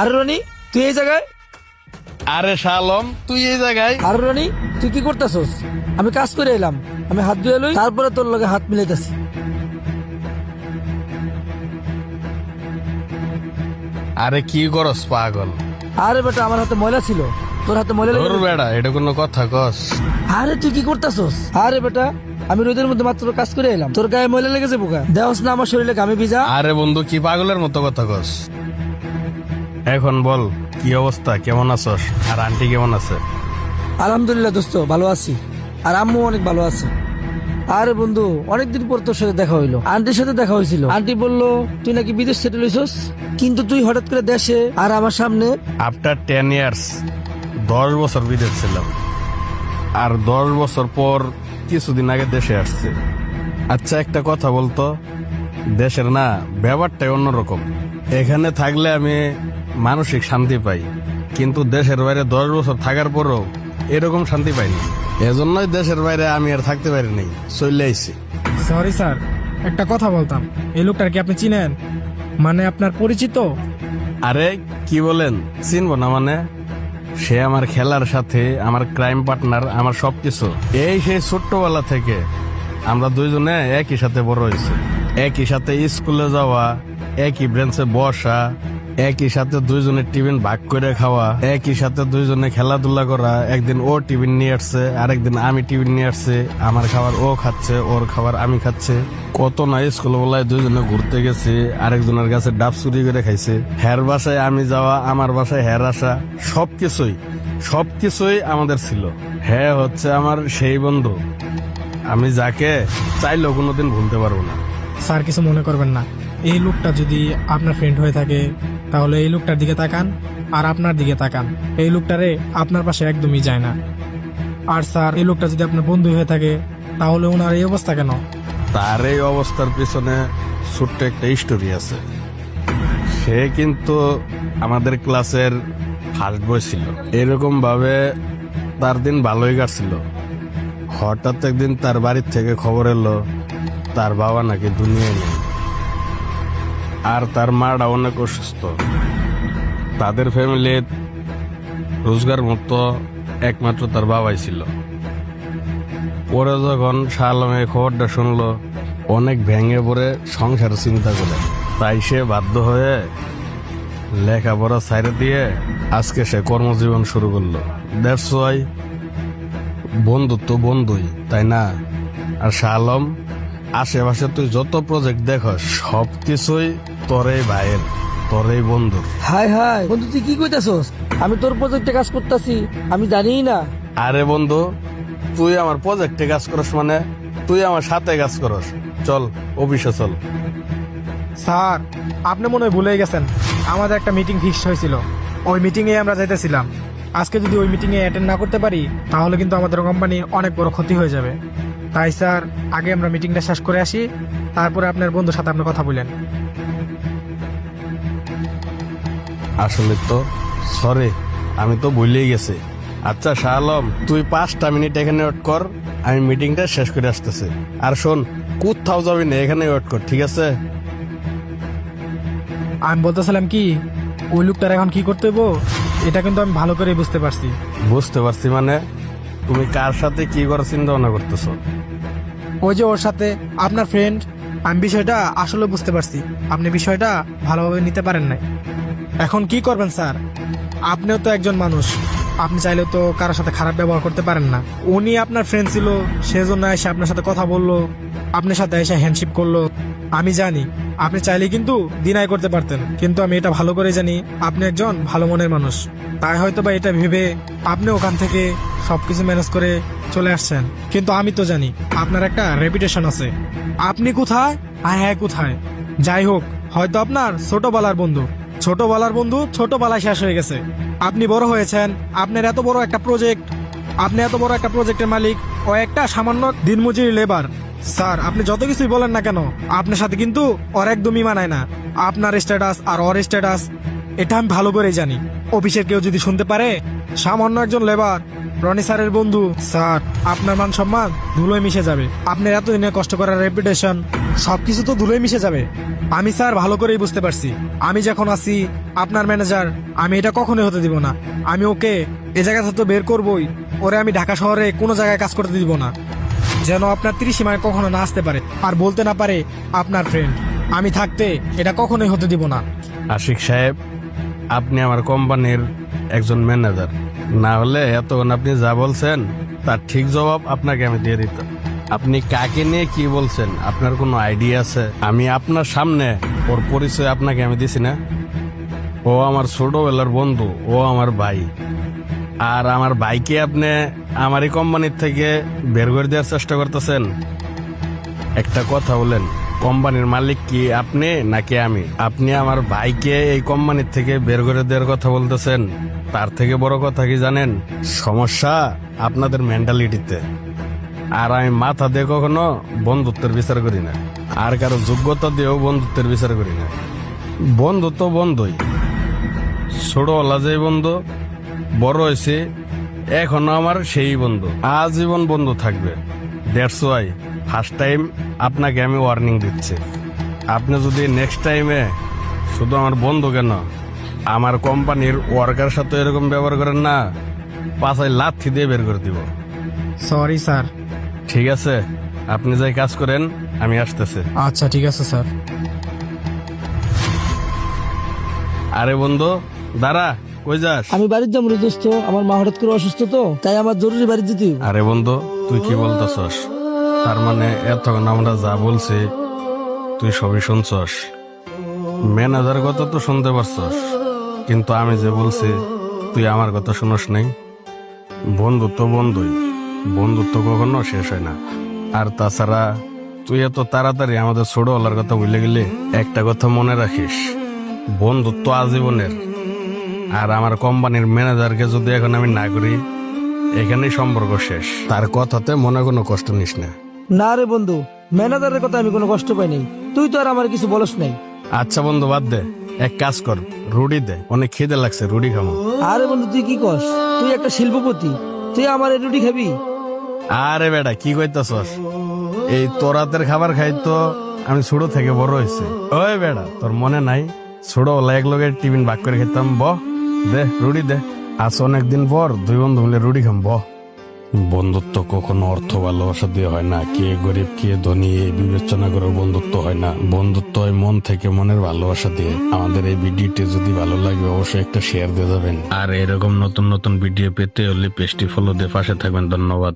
আরে রনি, তুই এই জায়গায়? আরে শালম, তুই এই জায়গায়? আরে রনি, তুই কি করতেছস? আমি কাজ করে এলাম, আমি হাত ধুয়ে লই, তারপরে তোর লগে হাত মিলাইতেছি। আরে কি করস পাগল? আরে বেটা, আমার হাতে ময়লা ছিল, তোর হাতে ময়লা লেগে তোর গেছে। বেড়া, এটা কোনো কথা কস? আরে তুই কি করতেছস? আরে বেটা, আমি রোদের মধ্যে মাত্র কাজ করে এলাম, তোর গায়ে ময়লা লেগেছে বোকা। দেওস না আমার শরীরে ঘামে ভিজা। আরে বন্ধু, কি পাগলের মতো কথা কস? এখন বল, কি অবস্থা, কেমন আছস? আর আন্টি কেমন আছে? আলহামদুলিল্লাহ দোস্ত, ভালো আছি। আর আম্মু অনেক ভালো আছে। আরে বন্ধু, অনেকদিন পর তোর সাথে দেখা হইলো। আন্টির সাথে দেখা হয়েছিল, আন্টি বললো তুই নাকি বিদেশ সেটেল হইছস, কিন্তু তুই হঠাৎ করে দেশে আর আমার সামনে। আফটার 10 ইয়ার্স 10 বছর বিদেশ ছিলাম, আর 10 বছর পর কিছুদিন আগে দেশে আসছে। আচ্ছা, একটা কথা বলতো, দেশের না ব্যাপারটাই অন্যরকম। এখানে থাকলে আমি মানসিক শান্তি পাই, কিন্তু দেশের বাইরে 10 বছর থাকার পরও এরকম শান্তি পাইনি। এজন্যই দেশের বাইরে আমি আর থাকতে পারিনি, চলে আইছি। সরি স্যার, একটা কথা বলতাম। এই লোকটার কি আপনি চিনেন? মানে আপনার পরিচিত? আরে কি বলেন, চিনবো না মানে? সে আমার খেলার সাথে, আমার ক্রাইম পার্টনার, আমার সবকিছু। এই সেই ছোট্টবেলা থেকে আমরা দুইজনে একই সাথে বড় হয়েছে, একই সাথে স্কুলে যাওয়া, একই ব্রেঞ্চে বসা, একই সাথে দুইজনে টিফিন ভাগ করে খাওয়া, একই সাথে দুইজনে খেলাধুলা করা। একদিন ও টিফিন নিয়ে আসছে, আরেকদিন আমি টিফিন নিয়ে আসছে। আমার খাবার ও খাচ্ছে, ওর খাবার আমি খাচ্ছে। কত না স্কুল বেলায় দুইজনে ঘুরতে গেছি, আরেকজনের কাছে ডাব চুরি করে খাইছে। হের বাসায় আমি যাওয়া, আমার বাসায় হের আসা, সবকিছুই আমাদের ছিল। হ্যাঁ হচ্ছে আমার সেই বন্ধু, আমি যাকে চাইলেও কোনোদিন ভুলতে পারবো না। স্যার কিছু মনে করবেন না। এই লোকটা যদি আপনার ফ্রেন্ড হয়ে থাকে, তাহলে এই লোকটার দিকে তাকান আর আপনার দিকে তাকান। এই লোকটারে আপনার পাশে একদমই যায় না। আর স্যার, এই লোকটা যদি আপনার বন্ধু হয়ে থাকে, তাহলে ওনার এই অবস্থা কেন? তার এই অবস্থার পিছনে ছোট্ট একটা স্টোরি আছে। সে কিন্তু আমাদের ক্লাসের ফার্স্ট বয় ছিল। এরকম ভাবে তার দিন ভালোই কাটছিল। হঠাৎ একদিন তার বাড়ির থেকে খবর এলো তার বাবা নাকি দুনিয়ায় নেই, আর তার মাটা অনেক অসুস্থ। তাদের ফ্যামিলির রোজগার মতো একমাত্র তার বাবাই ছিল। পরে যখন শালমে খবরটা শুনলো, অনেক ভেঙে পড়ে সংসার চিন্তা করে। তাই সে বাধ্য হয়ে লেখাপড়া ছাইড়ে দিয়ে আজকে সে কর্মজীবন শুরু করলো। দ্যাটস ওয়াই বন্ধুত্ব বন্ধুই, তাই না? আর শালম, আশেপাশে তুই যত প্রজেক্ট দেখস সবকিছুই তোরই ভাইয়ের, তোরই বন্ধুর। হাই হাই বন্ধু, তুই কি কইতাছস? আমি তোর প্রজেক্টে কাজ করতেছি, আমি জানিই না। আরে বন্ধু, তুই আমার প্রজেক্টে কাজ করস মানে তুই আমার সাথে কাজ করস। চল অফিসে চল। স্যার, আপনি মনে হয় ভুলে গেছেন, আমাদের একটা মিটিং ফিক্সড হয়েছিল। ওই মিটিংয়ে আমরা যাইতেছিলাম। আজকে যদি ওই মিটিংয়ে অ্যাটেন্ড না করতে পারি, তাহলে কিন্তু আমাদের কোম্পানি অনেক বড় ক্ষতি হয়ে যাবে। তাই স্যার, আগে আমরা মিটিংটা শেষ করে আসি, তারপরে আপনার বন্ধুর সাথে আপনি কথা বলেন। আসলে তো সরি, আমি তো ভুলেই গেছি। আচ্ছা শাহ আলম, তুই 5টা মিনিট এখানে ওয়েট কর, আমি মিটিংটা শেষ করে আসতেছি। আর শোন, কোথাও যাবি না, এখানে ওয়েট কর, ঠিক আছে? আমি বলতেছিলাম কি, ওই লোকটার এখন কি করতে হইব, এটা কিন্তু আমি ভালো করে বুঝতে পারছি। বুঝতে পারছি মানে? তুমি কার সাথে কি করার চিন্তা ভাবনা করতেছো? ওই যে ওর সাথে আপনার ফ্রেন্ড। আমি বিষয়টা আসলে বুঝতে পারছি, আপনি বিষয়টা ভালোভাবে নিতে পারেন নাই। এখন কি করবেন স্যার? আপনিও তো একজন মানুষ, আপনি চাইলেও তো কারোর সাথে খারাপ ব্যবহার করতে পারেন না। উনি আপনার ফ্রেন্ড ছিল, সেজন্য এসে আপনার সাথে কথা বললো, আপনার সাথে এসে হ্যান্ডশিপ করলো। আমি জানি আপনি চাইলে কিন্তু ডিনাই করতে পারতেন, কিন্তু আমি এটা ভালো করে জানি আপনি একজন ভালো মনের মানুষ। তাই হয়তো বা এটা ভেবে আপনি ওখান থেকে সবকিছু ম্যানেজ করে চলে আসছেন। কিন্তু আমি তো জানি আপনার একটা রেপুটেশন আছে। আপনি কোথায় আর হ্যাঁ কোথায়, যাই হোক, হয়তো আপনার ছোটবেলার বন্ধু ছোটবেলায় শেষ হয়ে গেছে। আপনি বড় হয়েছেন, আপনার এত বড় একটা প্রজেক্ট, আপনি এত বড় একটা প্রজেক্টের মালিক, ও একটা সামান্য দিনমজুরি লেবার। স্যার, আপনি যত কিছুই বলেন না কেন, আপনার সাথে কিন্তু ওর একদমই মানায় না। আপনার স্ট্যাটাস আর ওর স্ট্যাটাস, এটা আমি ভালো করেই জানি। অফিসের কেউ যদি শুনতে পারে সামান্য একজন লেবার রনি স্যারের বন্ধু স্যার, আপনার মান সম্মান ধুলোয় মিশে যাবে। আপনার এতদিনে কষ্ট করার রেপুটেশন সবকিছু তো ধুলোয় মিশে যাবে। আমি স্যার ভালো করেই বুঝতে পারছি, আমি যখন আছি আপনার ম্যানেজার, আমি এটা কখনোই হতে দিব না। আমি ওকে এ জায়গা থেকে তো বের করবই। ওরে আমি ঢাকা শহরে কোনো জায়গায় কাজ করতে দিব না, যেন আপনার ত্রিসীমায় কখনো না আসতে পারে আর বলতে না পারে আপনার ফ্রেন্ড। আমি থাকতে এটা কখনোই হতে দিব না। আশিক সাহেব, আপনি আমার কোম্পানির একজন ম্যানেজার, না হলে এতক্ষণ আপনি যা বলছেন তার ঠিক জবাব আপনাকে আমি দিয়ে দিতাম। আপনি কাকে নিয়ে কি বলছেন আপনার কোনো আইডিয়া আছে? আমি আপনার সামনে ওর পরিচয় আপনাকে আমি দিছি না? ও আমার ছোটবেলার বন্ধু, ও আমার ভাই। আর আমার ভাইকে আপনি আমারই কোম্পানির থেকে বের করে দেওয়ার চেষ্টা করতেছেন। একটা কথা বলেন, কোম্পানির মালিক কি আপনি নাকি আমি? আপনি আমার ভাইকে এই কোম্পানির থেকে বের করে দেওয়ার কথা বলতেছেন। তার থেকে বড় কথা কি জানেন? সমস্যা আপনাদের মেন্টালিটিতে। আর আমি মাথা দিয়ে কখনো বন্ধুত্বের বিচার করি না, আর কারো যোগ্যতা দিয়েও বন্ধুত্বের বিচার করি না। বন্ধু তো বন্ধুই, ছোটবেলা যে বন্ধু, বড় হয়েছে এখনো আমার সেই বন্ধু, আজীবন বন্ধু থাকবে। দ্যাটস ওয়াই ফার্স্ট টাইম আপনাকে আমি ওয়ার্নিং দিচ্ছি। আপনি যদি নেক্সট টাইমে শুধু আমার বন্ধু কেন, আমার কোম্পানির ওয়ার্কার সাথে এরকম ব্যবহার করেন না, পাছায় লাথি দিয়ে বের করে দিব। Sorry sir. ঠিক আছে, আপনি যাই কাজ করেন, আমি আসতেছি। আচ্ছা ঠিক আছে স্যার। আরে বন্ধু দাঁড়া, কই যাস? আমি বাড়ির যাবো রে দোস্ত, আমার মা হঠাৎ করে অসুস্থ তো, তাই আমার জরুরি বাড়ি যেতে হবে। আরে বন্ধু, তুই কি বলতেছস? তার মানে এতক্ষণ আমরা যা বলছি তুই সবই শুনছস? ম্যানেজার কথা তো শুনতে পারছস, কিন্তু আমি যে বলছি তুই আমার কথা শুনস নাই। বন্ধুত্ব বন্ধুই, বন্ধুত্ব কখনো শেষ হয় না। আর তাছাড়া তুই এত তাড়াতাড়ি আমাদের ছোটবেলার কথা ভুলে গেলি। একটা কথা মনে রাখিস, বন্ধুত্ব আজীবনের। আর আমার কোম্পানির ম্যানেজারকে যদি এখন আমি না করি, এখানেই সম্পর্ক শেষ। তার কথাতে মনে কোনো কষ্ট নিস না। না রে বন্ধু, ম্যানেজারের কথা আমি কোনো কষ্ট পাই নাই, তুই তো আর আমার কিছু বলস নাই। আচ্ছা বন্ধু বাদ দে, এক কাজ কর, রুটি দে, অনেক খিদে লাগছে, রুটি খামো। আরে বন্ধু তুই কি কস? তুই একটা শিল্পপতি, তুই আমার এই রুটি খাবি? আরে বেটা কি কইতাছস? এই তোর হাতের খাবার খাই তো আমি ছোট থেকে বড় হয়েছি। ওই বেটা, তোর মনে নাই ছোটবেলা এক লোকের টিফিন ভাগ করে খেতাম? দে রুটি দে। আজ অনেকদিন পর দুই বন্ধু মিলে রুটি খাম। বন্ধুত্ব কখনো অর্থ ভালোবাসা দিয়ে হয় না, কে গরিব কে ধনী এই বিবেচনা করে বন্ধুত্ব হয় না। বন্ধুত্ব হয় মন থেকে মনের ভালোবাসা দিয়ে। আমাদের এই ভিডিওটি যদি ভালো লাগে অবশ্যই একটা শেয়ার দিয়ে যাবেন। আর এরকম নতুন নতুন ভিডিও পেতে হলে পেজটি ফলো দিয়ে পাশে থাকবেন। ধন্যবাদ।